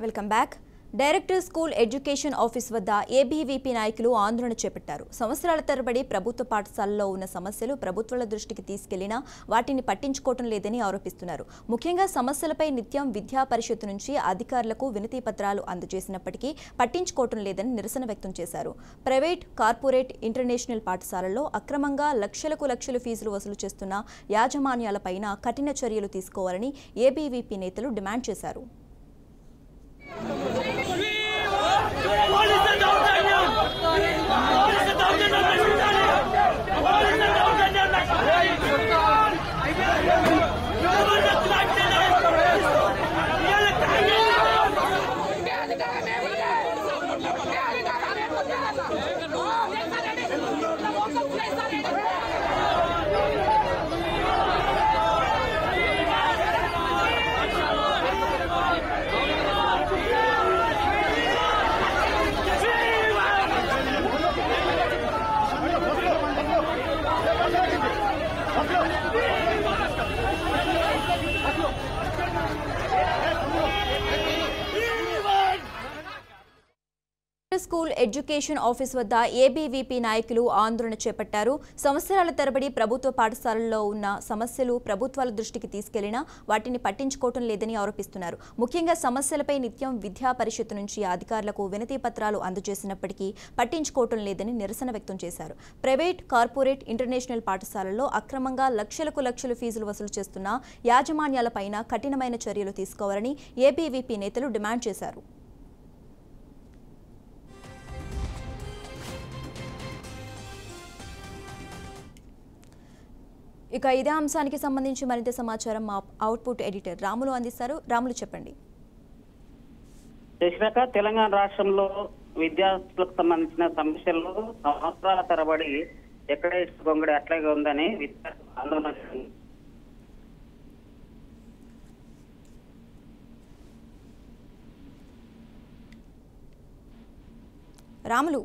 Welcome back. Director school education office వద్ద ABVP నాయకులు ఆందోళన చేపట్టారు. సంవత్సరాల తరబడి ప్రభుత్వ పాఠశాలల్లో ఉన్న సమస్యలు ప్రభుత్వాల దృష్టికి తీసుకెళ్లినా వాటిని పట్టించుకోవటం లేదని ఆరోపిస్తున్నారు. ముఖ్యంగా సమస్యలపై నిత్యం విద్యా పరిషత్ నుంచి అధికారులకు వినతి పత్రాలు అందజేసినప్పటికీ పట్టించుకోవటం లేదని నిరసన వ్యక్తం చేశారు. ప్రైవేట్, కార్పొరేట్, ఇంటర్నేషనల్ పాఠశాలల్లో అక్రమంగా లక్షలు ఫీజులు వసూలు చేస్తున్న యాజమాన్యాలపైన కఠిన చర్యలు తీసుకోవాలని ఏబీవీపీ నేతలు డిమాండ్ చేశారు. స్కూల్ ఎడ్యుకేషన్ ఆఫీస్ వద్ద ఏబీవీపీ నాయకులు ఆందోళన చేపట్టారు. సంవత్సరాల తరబడి ప్రభుత్వ పాఠశాలల్లో ఉన్న సమస్యలు ప్రభుత్వాల దృష్టికి తీసుకెళ్లినా వాటిని పట్టించుకోవటం లేదని ఆరోపిస్తున్నారు. ముఖ్యంగా సమస్యలపై నిత్యం విద్యా పరిషత్ నుంచి అధికారులకు వినతి పత్రాలు అందజేసినప్పటికీ పట్టించుకోవటం లేదని నిరసన వ్యక్తం చేశారు. ప్రైవేట్, కార్పొరేట్, ఇంటర్నేషనల్ పాఠశాలల్లో అక్రమంగా లక్షలు ఫీజులు వసూలు చేస్తున్న యాజమాన్యాలపైన కఠినమైన చర్యలు తీసుకోవాలని ఏబీవీపీ నేతలు డిమాండ్ చేశారు. ఇక ఇదే అంశానికి సంబంధించి మరింత సమాచారం మా అవుట్పుట్ ఎడిటర్ రాములు అందిస్తారు. రాములు, చెప్పండి. తెలంగాణ రాష్ట్రంలో విద్యార్థులకు సంబంధించిన సమస్యలు సంవత్సరాల తరబడి ఎక్కడ గొంగడి అట్లాగే ఉందని విద్యార్థులు ఆందోళన. రాములు,